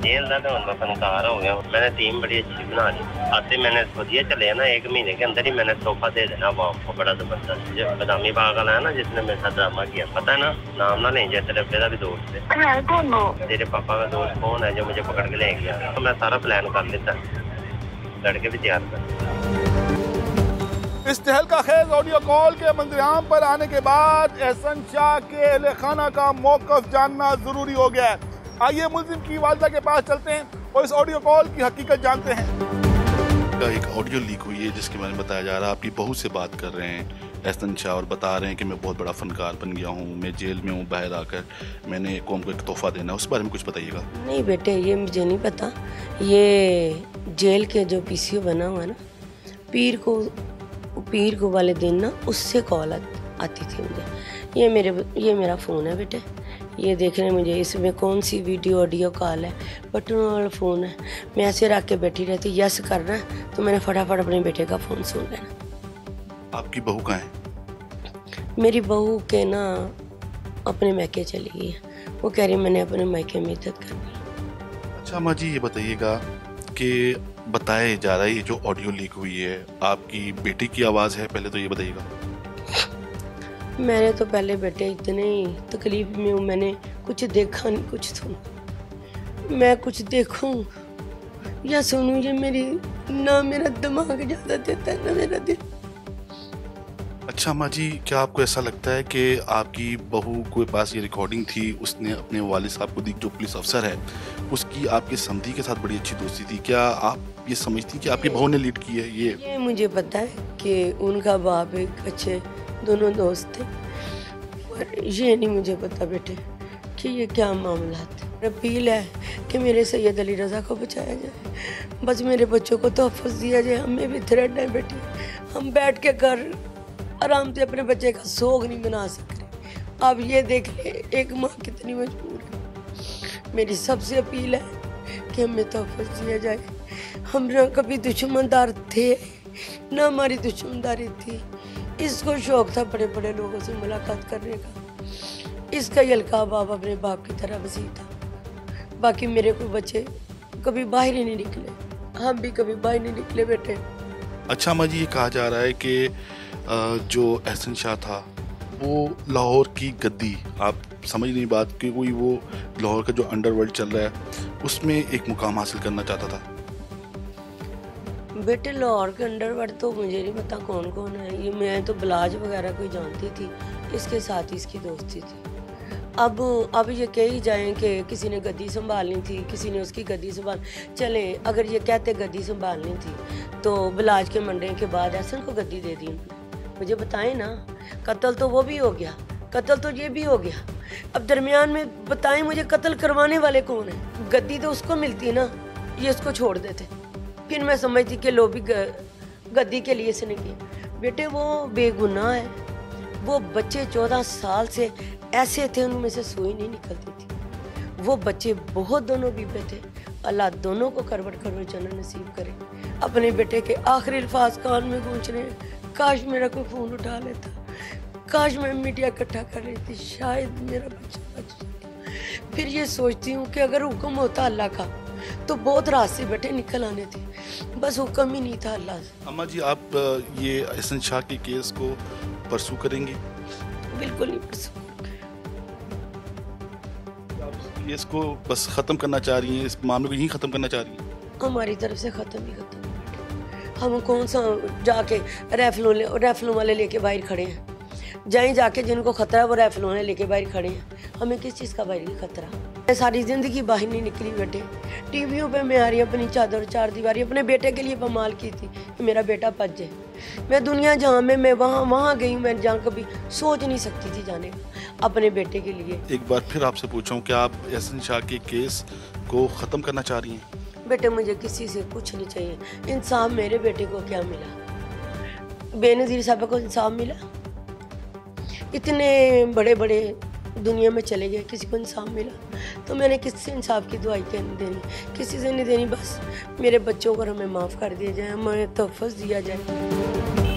Jail का तो मैं फनकार हो गया। मैंने टीम बड़ी अच्छी बना ली। आते मैंने सोचिए चले ना 1 महीने के अंदर ही मैंने तोहफा दे देना वो आपको बड़ा जबरदस्त। जो बदामी पागल है ना जिसने मेरे साथ ड्रामा किया, पता है ना, नाम ना लें, जैसे तेरे का भी दोस्त है। तेरे पापा का दोस्त कौन है जो मुझे पकड़ के ले गया? तो मैं सारा प्लान कर लेता, लड़के भी तैयार कर। इस तहलका खेज ऑडियो कॉल के मंजराम पर आने के बाद एहसन शाह के अहले खाना का मौक़िफ़ जानना जरूरी हो गया है। आइए मुल्ज़िम की वालिदा के पास चलते हैं और इस ऑडियो कॉल की हकीकत जानते हैं। एक ऑडियो लीक हुई है जिसके बारे में बताया जा रहा है आपकी बहू से बात कर रहे हैं एहसन शाह और बता रहे हैं कि मैं बहुत बड़ा फनकार बन गया हूँ, मैं जेल में हूँ, बाहर आकर मैंने कौम को एक तोहफा देना है, उस बारे में कुछ बताइएगा। नहीं बेटे, ये मुझे नहीं पता। ये जेल के जो पीसीओ बना हुआ है ना, पीर को वाले दिन ना उससे कॉल आती थी मुझे। ये मेरा फ़ोन है बेटे, ये देख रहे हैं मुझे, इसमें कौन सी वीडियो ऑडियो कॉल है, बटनों वाला फ़ोन है। मैं ऐसे रख के बैठी रहती, यस कर रहा है तो मैंने फटाफट अपने बेटे का फ़ोन सुन लेना। आपकी बहू कहाँ है? मेरी बहू के ना अपने मैके चली गई है, वो कह रही मैंने अपने मैके में इज्जत करनी। अच्छा माँ जी, ये बताइएगा कि बताए जा रहा है ये जो ऑडियो लीक हुई है आपकी बेटी की आवाज़ है, पहले तो ये बताइएगा। मैंने तो पहले बेटे इतने ही तकलीफ में हूँ, मैंने कुछ देखा नहीं कुछ सुना। मैं कुछ देखूं या सुनूं ये ना मेरा दिमाग ज़्यादा देता है ना मेरा दिल। अच्छा माँ जी, क्या आपको ऐसा लगता है कि आपकी बहू के पास ये रिकॉर्डिंग थी, उसने अपने वालिद साहब को दी, जो पुलिस अफसर है, उसकी आपके समधी के साथ बड़ी अच्छी दोस्ती थी, क्या आप ये समझती कि आपकी बहू ने लीड की है ये मुझे पता है कि उनका बाप एक अच्छे दोनों दोस्त थे, पर ये नहीं मुझे पता बेटे कि ये क्या मामला था। अपील है कि मेरे सैयद अली रज़ा को बचाया जाए, बस मेरे बच्चों को तोहफ़्फ़ दिया जाए। हमें भी थ्रेड है बेटे, हम बैठ के घर आराम से अपने बच्चे का सोग नहीं बना सकते। आप ये देख ले एक माँ कितनी मजबूर है। मेरी सबसे अपील है कि हमें तोहफ़्फ़ दिया जाए। हम ना कभी दुश्मनदार थे ना हमारी दुश्मनदारी थी। इसको शौक था बड़े बड़े लोगों से मुलाकात करने का, इसका ये अलकाब आप अपने बाप की तरह वसी था। बाकी मेरे को बच्चे कभी बाहर ही नहीं निकले, हम भी कभी बाहर नहीं निकले बेटे। अच्छा माँ जी, ये कहा जा रहा है कि जो एहसन शाह था वो लाहौर की गद्दी, आप समझ नहीं बात कि कोई वो लाहौर का जो अंडरवर्ल्ड चल रहा है उसमें एक मुकाम हासिल करना चाहता था। बेटे लाहौर के अंडरवर्ल्ड तो मुझे नहीं पता कौन कौन है, ये मैं तो बिलाज वगैरह कोई जानती थी, इसके साथ ही इसकी दोस्ती थी। अब ये कह ही जाएं कि किसी ने गद्दी संभालनी थी, किसी ने उसकी गद्दी संभाल, चले अगर ये कहते गद्दी संभालनी थी तो बिलाज के मंडे के बाद एहसन को गद्दी दे दी उन्होंने। मुझे बताएं ना, कत्ल तो वो भी हो गया, कत्ल तो ये भी हो गया, अब दरमियान में बताएं मुझे कत्ल करवाने वाले कौन है? गद्दी तो उसको मिलती ना, ये उसको छोड़ देते, फिर मैं समझती कि लो भी गद्दी के लिए इसने किया। बेटे वो बेगुनाह है, वो बच्चे 14 साल से ऐसे थे उनमें से सुई नहीं निकलती थी। वो बच्चे बहुत दोनों बीबे थे, अल्लाह दोनों को करवट करवट जन्नत नसीब करे। अपने बेटे के आखिरी अल्फाज कान में गूंज रहे हैं, काश मेरा कोई फ़ोन उठा लेता, काश मैं मीडिया इकट्ठा कर लेती, शायद मेरा बच्चा बच जाता। फिर ये सोचती हूँ कि अगर हुक्म होता अल्लाह का तो बहुत रास्ते बेटे निकल आने थे, बस हुक्म ही नहीं था अल्लाह से। अम्मा जी, आप ये एहसन शाह के केस को परसू करेंगी? बिल्कुल नहीं परसू। आप केस को बस ख़त्म करना चाह रही हैं, इस मामले को यहीं ख़त्म करना चाह रही हैं? हमारी तरफ से ख़त्म ही ख़त्म। हम कौन सा जाके राइफलों वाले लेके बाहर खड़े हैं, जाएं जाके जिनको खतरा है वो राइफलों वाले लेके बाहर खड़े हैं, हमें किस चीज़ का बाहर खतरा? मैं सारी ज़िंदगी बाहर नहीं निकली बेटे, टीवियों पे मैं आ रही अपनी चादर चार दीवारी अपने बेटे के लिए बमाल की थी कि मेरा बेटा बच जाए। मैं दुनिया जहाँ में मैं वहाँ गई, मैं जहाँ कभी सोच नहीं सकती थी जाने का अपने बेटे के लिए। एक बार फिर आपसे पूछूं, क्या आप एहसन शाह के केस को ख़त्म करना चाह रही हैं? बेटे मुझे किसी से कुछ नहीं चाहिए, इंसाफ मेरे बेटे को क्या मिला? बेनज़ीर साहब को इंसाफ मिला? इतने बड़े बड़े दुनिया में चले गए, किसी को इंसाफ मिला? तो मैंने किससे इंसाफ की दुआई देनी? किसी से नहीं देनी। बस मेरे बच्चों को हमें माफ़ कर दिया जाए, हमें तोहफ़्फ़ दिया जाए।